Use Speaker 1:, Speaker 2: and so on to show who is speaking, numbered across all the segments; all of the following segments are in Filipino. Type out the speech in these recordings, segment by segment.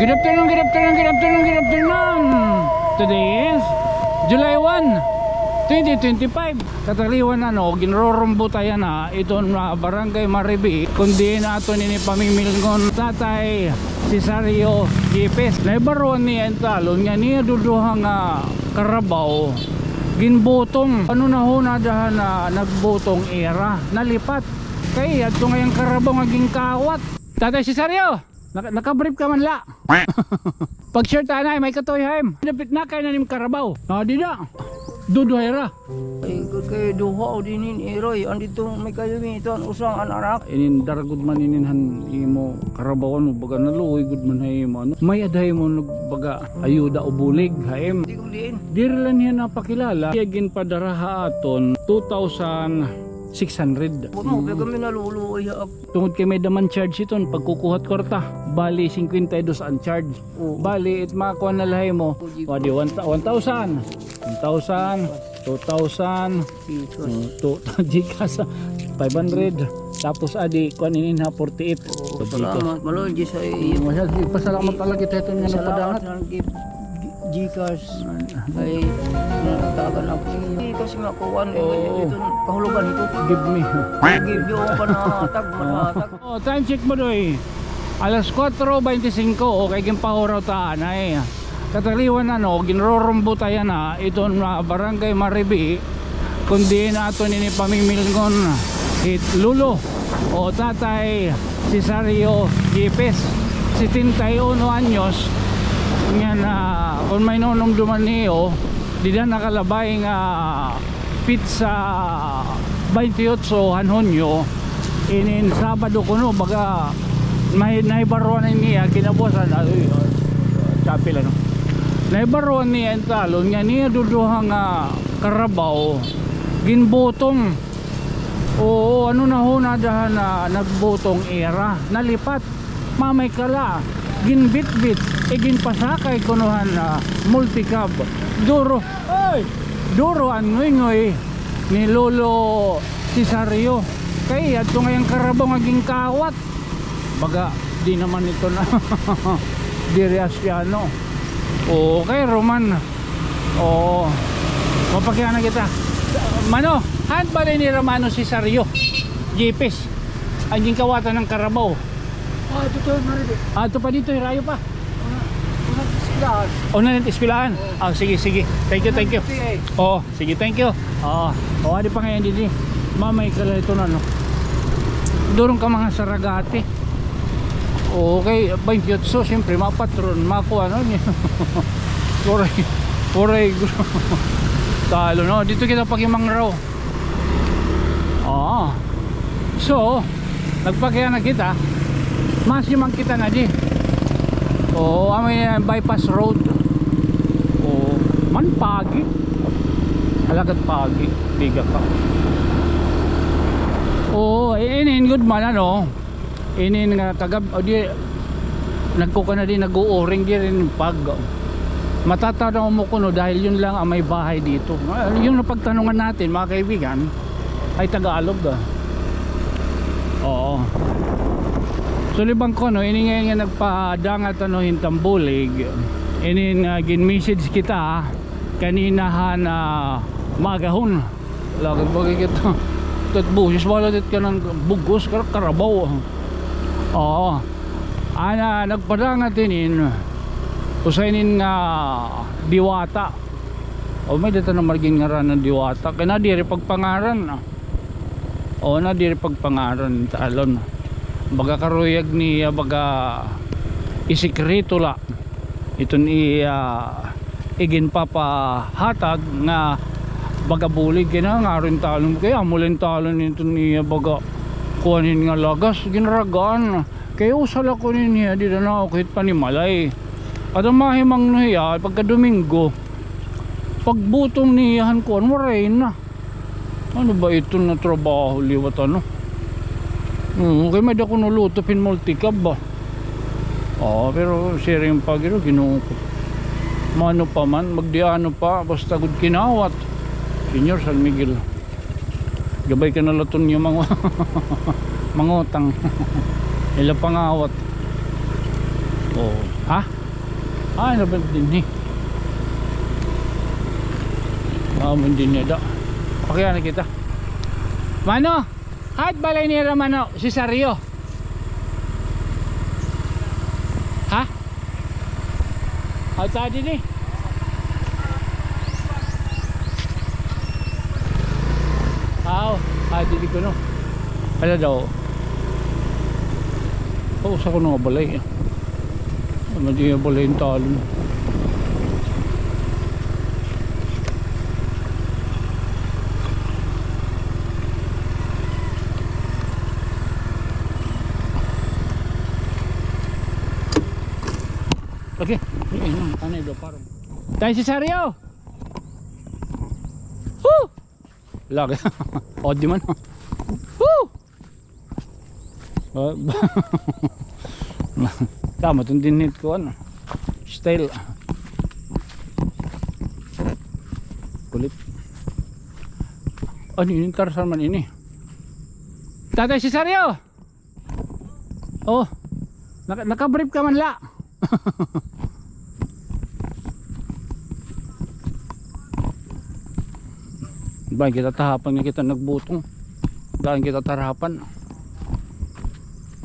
Speaker 1: Good afternoon, good afternoon, good afternoon, good afternoon. Today is July 1, 2025. Kataliwan ginrorombo tayo na ito na Barangay Maribi. Kundi na ito ni pamimilngon Tatay Cesario Gipes. Naibaruan niya ang talon nga niya duduhang karabaw. Ginbutong ano na ho na dahan na nagbutong era nalipat. Kaya ito ngayong karabaw ngaging kawat. Tatay Cesario, nakabrief ka man la. Pag share tayo na may katoy haim. Napit na kayo na nim karabaw. Di na. Duduhera.
Speaker 2: Ay kay duha o dinin eroy andito may kayo ito ang usang anak.
Speaker 1: Inin daragod man ininhan imo karabawan mo baga naluoy gud man haymo ano. May aday mo baga ayuda o bulig haim.
Speaker 2: Di ko diin.
Speaker 1: Diri lang yan napakilala. Yagin padaraha aton 2,600.
Speaker 2: Mo kami naluluoy
Speaker 1: Tungod kay may daman charge iton pagkukuhat korta. Bali 52 ang charge. Bali it makuha na lahay mo. Wadi 1,000. 2,000, 2,000, Gcash 500, tapos adi kuan ini na 48.
Speaker 2: Salamat maloi sa iyo.
Speaker 1: Pasalamat talaga kita ito nga napadangat.
Speaker 2: Gcash ay natagan ako kasi makuha ito kahulugan ito.
Speaker 1: Give me.
Speaker 2: Give you panatag.
Speaker 1: Time check mo doy. Alas 4:25 okay gimpahuraw ta anay. Kataliwan ginrorombo tayo na ito na Barangay Maribi. Kundi na ito ni pamimilngon Lulo o Tatay Cesario Gipes 71 anyos nga na kung may nonong duman niyo di na nakalabay nga pizza 28 Hanhonyo inin Sabado kuno baga may naibaruan niya kinabusan chapil naibaruan niya ang talon nga niya duduhang karabaw ginbutong o ano na ho na dahan na nagbutong era nalipat mamay kala ginbitbit ginpasakay kunuhan na multicab duro ang ngoy ni Lolo Cesario kaya ito ngayong karabaw ngaging kawat baga di naman ito na Diriastiano. Okay, Roman. Mapakyan na kita. Mano, hand ba rin ni Romano Cesario Gipes ang kawatan ng karabaw?
Speaker 2: Ito Maribi.
Speaker 1: Ito pa dito, hirayo pa.
Speaker 2: Unang
Speaker 1: ispilaan. Sige. Thank you. Sige, thank you. Adi pa ngayon dito. Mamay kala ito na durong ka mga saragati. Okay, 28 siyempre mapatron, makuha niya. Oray. Talo dito kita pagimang raw. So, nagpakaya na kita. Masimang kita na di. May bypass road. Man pagi. Halagat pagi, biga pa. In good man inin nga kagab di nagkuka na din nag-o-ring di rin pag matatanaw mo kuno dahil yun lang ang may bahay dito. Yung napagtanungan natin mga kaibigan ay Tagalog so libang ko inin nga nagpadangat hintambulig inin gin-message kita kaninahan magahon lagad bagay kita tat busis wala dit ka ng bugos karabaw nagpadangat inin usainin diwata may dito na margin nga ng diwata kaya nadiri pagpangaran nadiri pagpangaran talon baga karuyag ni baga isikreto la iton igin papahatag nga baga bulig kaya nga rin talon kaya mulin talon ito ni baga kuhanin nga lagas ginaragaan kaya usala ko niya di na ako kahit panimalay at ang mahimang niya pagka Domingo pagbutong niyahan ko waray na ano ba ito na trabaho liwat kaya may dako nulutupin multicab ba pero siring pag ginuko mano pa man magdiano pa basta good kinawat Senior San Miguel gabay ka na laton yung mga mangutang ila pangawat Ha? Ah, naman din eh. Naman din niya daw. Pakaya na kita. Mano? Hat balay nira mano? Si Sario? Ha? Hat tadi ni? Aw, di ko no. Ala daw. Oh, sa ko na balay. Ano di balay yung talon. Okay, ano ito parang. Tayo si Sario. Woo! Lag. O di man. Woo! Tama itong dinit ko ano. Style. Kulit. Ano yun yung Tarzan man ini? Tatay si Sario. Oh. Naka-brief ka man la. Bahan kita tahapan nga kita nagbutong. Bahan kita tarapan.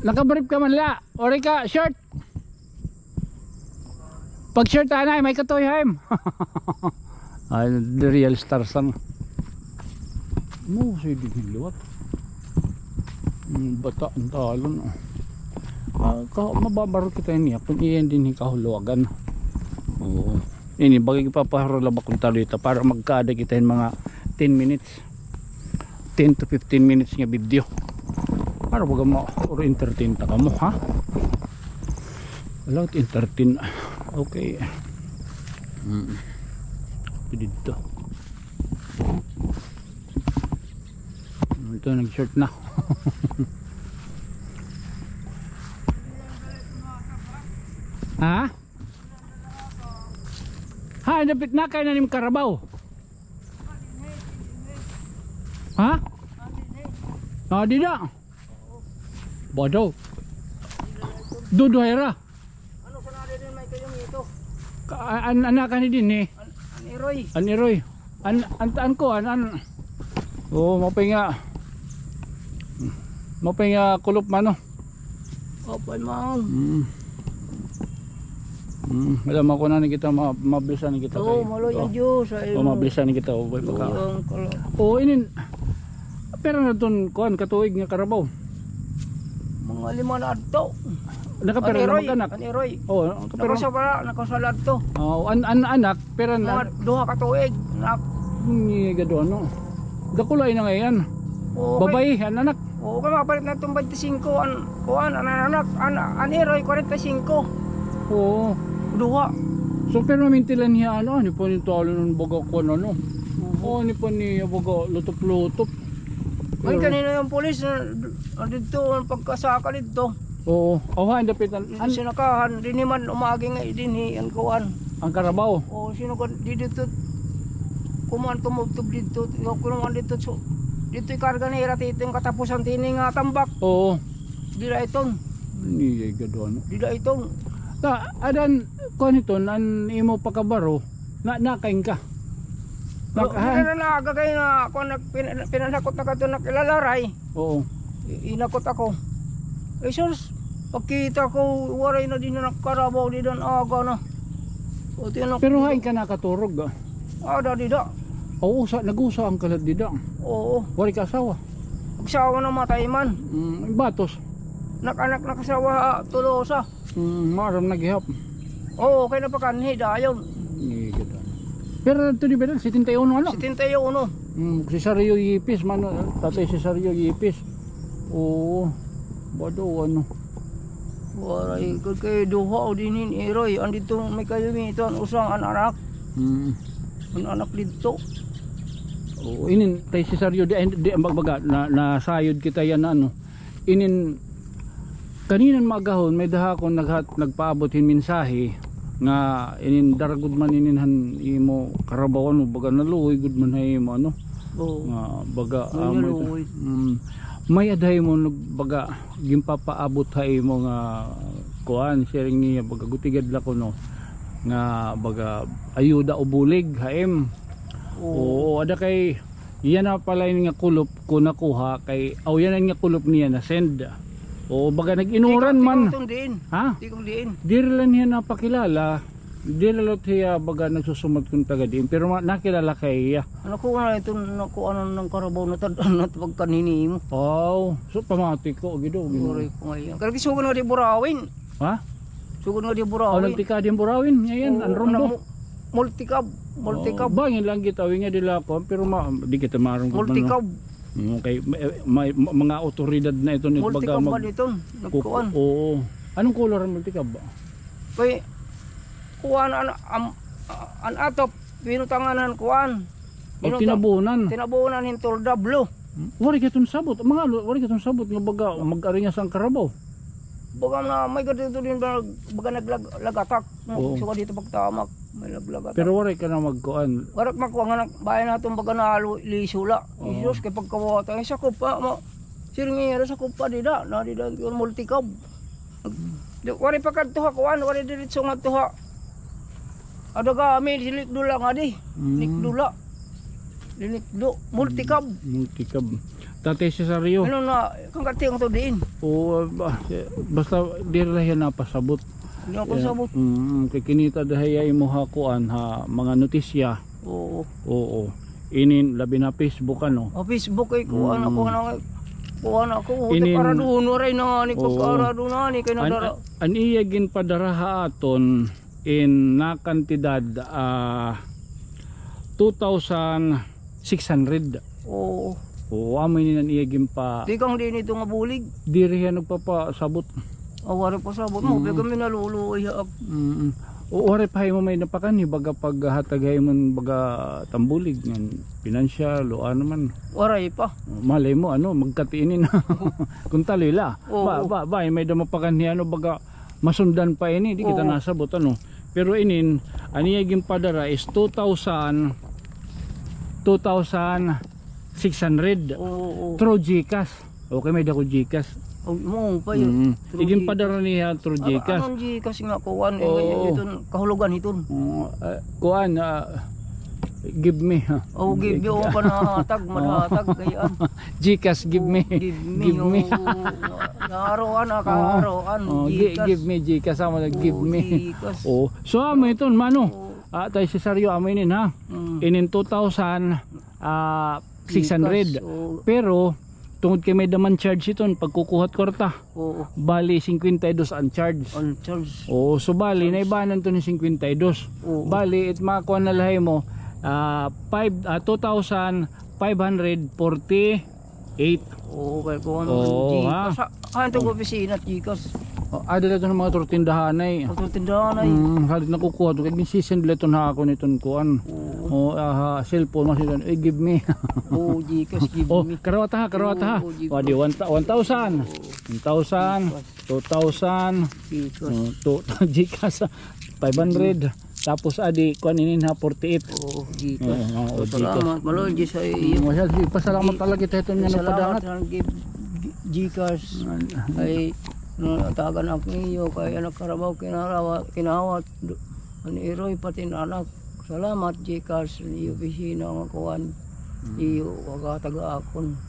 Speaker 1: Nakabarip ka man la. Ori ka, short. Pag short anay, may katoy haim. Ay, the real stars ang. No, say di hilawat. Bata ang talon. Mababaro kita niya. Kung iyan din kahuluwagan. Oo. Ini, bagay ipapaharulabak kong talita para magkada kita yung mga 10 minutes 10 to 15 minutes nga video para wag mo or entertain ta ka mo ha wala entertain okay dito ito nag short na ha napit na kayo na nim Karabaw. Ha? Di na. Badaw. Duduhera.
Speaker 2: Ano sa nari din may kayong ito?
Speaker 1: Anak ni din eh.
Speaker 2: Aniroy.
Speaker 1: Aniroy. Antaan ko oh, mapinga kulop mano.
Speaker 2: Opay man.
Speaker 1: Alam ako na ni kita mabilisan ni kita.
Speaker 2: Oo, malo yung Diyos.
Speaker 1: Mabilisan ni kita. Oo, inin. Pero na doon, katuig nga Karabaw.
Speaker 2: Mga 5 na adto.
Speaker 1: Nakapera na mag-anak.
Speaker 2: Aniroy.
Speaker 1: Oo,
Speaker 2: nakasalad to.
Speaker 1: Oo, anak, pero na.
Speaker 2: Mga 2 ka tuig.
Speaker 1: Hindi gado ano. Dakulay na ngayon. Babae, anak.
Speaker 2: Oo, kaya mapalit na itong 25. Anak. Aniroy, 45.
Speaker 1: Oo.
Speaker 2: 2.
Speaker 1: So pero mintilan niya ni po ni talo ng baga ko Oo, ni po ni baga lutop-lutop.
Speaker 2: Ay kanina yung pulis dito ang pagkasaka dito.
Speaker 1: Oo, awan dapitan.
Speaker 2: Sinakahan din man umagi nga dinhi ang kuan.
Speaker 1: Ang Karabaw.
Speaker 2: Oo, sino kan dito kuman tumugtog dito. Kuno dito so dito ikarga ni ratito yung katapusan tini nga tambak.
Speaker 1: Oo.
Speaker 2: Dila itong.
Speaker 1: Ni gado
Speaker 2: Dila itong.
Speaker 1: Ta adan ko nito nan imo pakabaro nakain ka.
Speaker 2: Naaga kayo na ako pinanakot na kato nakilalaray.
Speaker 1: Oo.
Speaker 2: Inakot ako. Jesus, pagkita ko waray na din na Karabaw di dan aga na.
Speaker 1: Pero hain ka nakaturog
Speaker 2: Di da.
Speaker 1: Oo, nag-usa ang kalat di da.
Speaker 2: Oo.
Speaker 1: Wari ka asawa.
Speaker 2: Magsawa na matay man.
Speaker 1: Batos.
Speaker 2: Nakanak nakasawa tulosa.
Speaker 1: Maram naghihap.
Speaker 2: Oo, okay na pa kanhi dayon.
Speaker 1: Pero ito di ba 71 ano?
Speaker 2: 71.
Speaker 1: Si Sario Yipis man, tatay si Sario Yipis. Oo. Bado
Speaker 2: Waray kay duha o dinin Iroy andito may kayumi ito ang usang anak. Ang anak dito.
Speaker 1: Oo, inin tay si Sario di baga na sayod kita yan inin kaninan magahon may daha ko nagpaabotin mensahe nga inin daragod man ininhan imo Karabaw baga naluoy gud man hay mo nga baga may aday mo baga gimpapaabot hay mo nga kuan sharing niya baga gutigad la ko no nga baga ayuda o bulig haim. Oo, ada kay yan na pala yung nga kulop ko nakuha kay yan nga kulop niya na send. O baga nag-inuran man. Ha? Di lang niya napakilala. Di lang siya baga nagsusumot kung taga din. Pero nakilala kay iya.
Speaker 2: Ano ko nga ito nakuha ng karabaw na tadanat pagkanini mo.
Speaker 1: Oh, so pamati ko gido.
Speaker 2: Uray ko ngayon. Kaya sugo na di burawin.
Speaker 1: Ha?
Speaker 2: Sugo na di burawin.
Speaker 1: Nagtika din burawin. Ngayon, ang rumbo.
Speaker 2: Multicab.
Speaker 1: Ba, yun lang gitawin nga dila ko. Pero di kita marong
Speaker 2: multicab.
Speaker 1: Okay, may mga otoridad na ito nito
Speaker 2: baga mag ito nagkuan.
Speaker 1: Oo. Anong color ang multicab ba?
Speaker 2: Kay kuan an atop pinutanganan kuan. Tinabunan hintol dablo.
Speaker 1: Wari ka itong sabot. Wari ka itong sabot nga baga mag-ari nga sang karabaw.
Speaker 2: Baga na may gadito din baga naglagatak. Suka dito pagtamak. May laglagat.
Speaker 1: Pero wari ka na magkuan.
Speaker 2: Warak makuha nga bayan natin baga na lisula. Isus kay pagkawata. Sa kupa mo. Siringera sa kupa dida. Na dida yung multicab. Wari pa kadtuha kuan. Wari diritso nga tuha. Adaga may silikdula nga di. Likdula. Lilikdo. Multicab.
Speaker 1: Multicab. Tatay Cesario.
Speaker 2: Ano na. Kang kating ito din.
Speaker 1: Oo. Basta di lang napasabot.
Speaker 2: Hindi ako sabot.
Speaker 1: Kay kinita dahil mo hakuan ha mga notisya.
Speaker 2: Oo.
Speaker 1: Oo. Inin labi na Facebook ano.
Speaker 2: Facebook ay kuan ako na kuan ako. Inin para doon ray na ni pagkara doon na ni kay nadara.
Speaker 1: An iyagin padaraha aton in na kantidad 2,600.
Speaker 2: Oo.
Speaker 1: Oo, amoy ni nan iyagin pa.
Speaker 2: Di kang din ito nga bulig.
Speaker 1: Di riyan nagpapasabot.
Speaker 2: Awari pa sabot mo, bigla mi naluluoy haap.
Speaker 1: O ore pa mo may napakan ni baga paghatagay mo baga tambulig ng pinansyal o ano man.
Speaker 2: Waray pa.
Speaker 1: Malay mo ano magkatiinin kung talila. Ba may damapakan ni ano baga masundan pa ini di kita nasabot ano. Pero inin aniyaging padara is 2,600 through GCash. Okay may dako GCash.
Speaker 2: Mo pa yun.
Speaker 1: Iging padara niya through GCash.
Speaker 2: Anong GCash nga kuan ito kahulugan ito.
Speaker 1: Kuan give me.
Speaker 2: Give you pa na hatag madhatag kayaan.
Speaker 1: GCash give me. Give me.
Speaker 2: Arawan arawan
Speaker 1: give me GCash amo give me. Oh, so amo ito mano. Tay Cesario amo inin ha. Inin 2,600. Pero tungod kay may daman charge ito pagkukuhat kwarta. Bali 52 ang charge. So bali na ibanan to ni 52. Bali it makuha na lahi mo 2,548.
Speaker 2: Kay kuha ng GCash. Ito ko opisina GCash.
Speaker 1: Adala ito ng mga tortindahan ay. Halit nakukuha ito. Kaya sisend ito na ako nitong kuhan. Cellphone mas ito. Give me.
Speaker 2: GCash give me.
Speaker 1: Karawata ha. Di 1,000. 2,000. GCash 500. Tapos adi kuan inin ha 48.
Speaker 2: Salamat maloy di sa iyo.
Speaker 1: Pasalamat talaga ito nga napadangat.
Speaker 2: GCash ay tagan ako niyo kay anak karabaw kinawat ani iroy pati anak. Salamat GCash niyo opisina nga kuan iyo taga akon.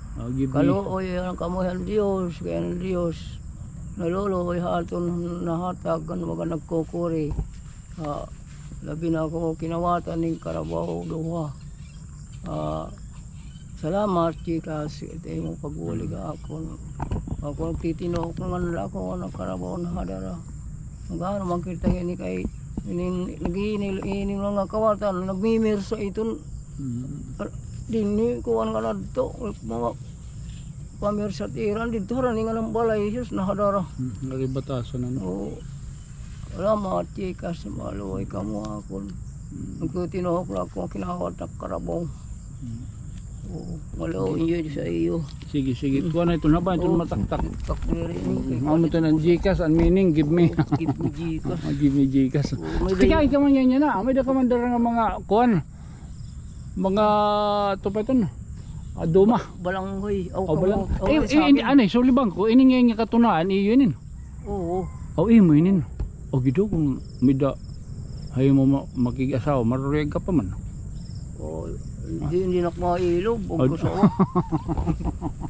Speaker 2: Kaluoy ang kamuhan Dios kay ang Dios naluluoy haton nahatag kan mga nagkukuri. Labi na ako kinawatan ng karabaw duha. Salamat GCash ito yung pag-ulig ako. Ako nagtitinok naman ako ng karabaw na hadara. Magano makita ni kay nagiinim lang nga kawatan nagmimir sa iton. Dinni kuan nga nadto mga pamir sa tiran dito ra ni nga ng balay sus na hadara.
Speaker 1: Lagi batasan ano.
Speaker 2: Salamat GCash maluoy kamo ako. Nagtitinok lang ako kinawat ng karabaw. Malo inyo sa iyo.
Speaker 1: Sige. Kuha na ito na ba? Ito mataktak. Ano ito ng GCash? Ang meaning, give me.
Speaker 2: Give me GCash.
Speaker 1: Give me GCash. Sige, ka man yan na. May dakamandara ng mga kuhan. Mga ito pa ito na. Duma.
Speaker 2: Balanghoy.
Speaker 1: Ano eh, so libang ko. Iningay nga katunaan, iyon. O imo inin. O gido kung mida hay mo makigasawa marureg ka pa man.
Speaker 2: O hindi na mailog og gusto ko.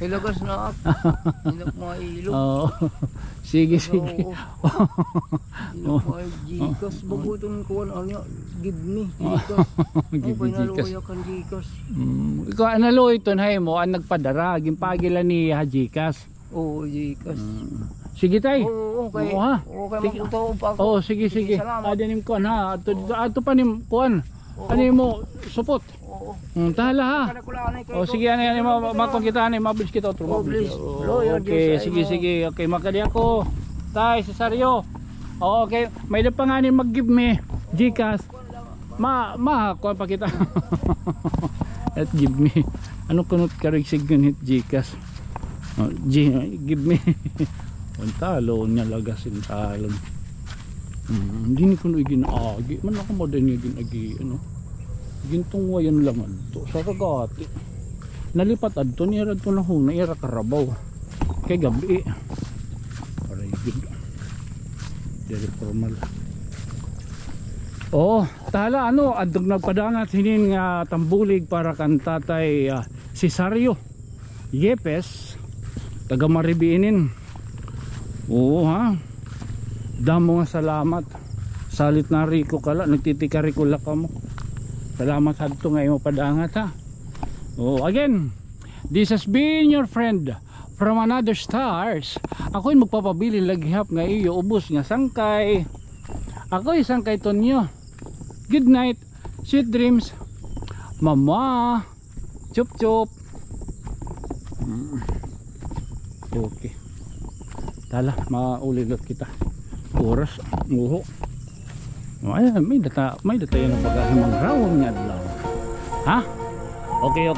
Speaker 2: Ilagas na ako. Hindi na mailog.
Speaker 1: Oo. Sige, sige.
Speaker 2: Hindi na Gcash bagutong kuan ano give me Gcash.
Speaker 1: Give me Gcash.
Speaker 2: Gcash kan Gcash.
Speaker 1: Ikaw analo ito hay mo ang nagpadara gimpagila ni Gcash.
Speaker 2: Oo, Gcash.
Speaker 1: Sige tay.
Speaker 2: Oo, okay.
Speaker 1: Oo ha.
Speaker 2: Okay, magtuto pa ako.
Speaker 1: Oo, sige, sige.
Speaker 2: Salamat.
Speaker 1: Adanim ko ha. Ato pa nim kuan. Ano mo supot?
Speaker 2: Oo.
Speaker 1: Tahala ha.
Speaker 2: Kanakulaan
Speaker 1: O sige ano yan makon kita ani mabilis kita otro.
Speaker 2: Oh, please.
Speaker 1: Okay, sige sige. Okay, makali ako. Tay, Cesario. Oo, okay. May pa nga ni mag-give me Gcash. Kuan pa kita. At give me. Ano kunot ka rig signit Gcash? Give me. Ang talon niya lagasin talon. Hindi ni kuno ginagi. Man ako mo din ginagi ano. Gintong wayan lang adto sa kagati. Nalipat adto ni radto na huna ira karabaw. Kay gabi. Very good. Very formal. Oh, tala ano adtog nagpadangat hinin nga tambulig para kan tatay Cesario Yepes taga Maribiinin. Oo ha. Damo nga salamat. Salit na riko kala nagtitikari ko la ka mo. Salamat hadto nga imo padangat ha. Oh, again, this has been your friend from another stars. Ako'y magpapabili laghihap nga iyo ubos nga sangkay. Ako'y sangkay Tonyo. Good night, sweet dreams, mama. Chup chup. Okay. Tala, maulilot kita. Oras, nguho. Ay, may data yan ang paghahimang rawang niya adlaw. Ha? Okay.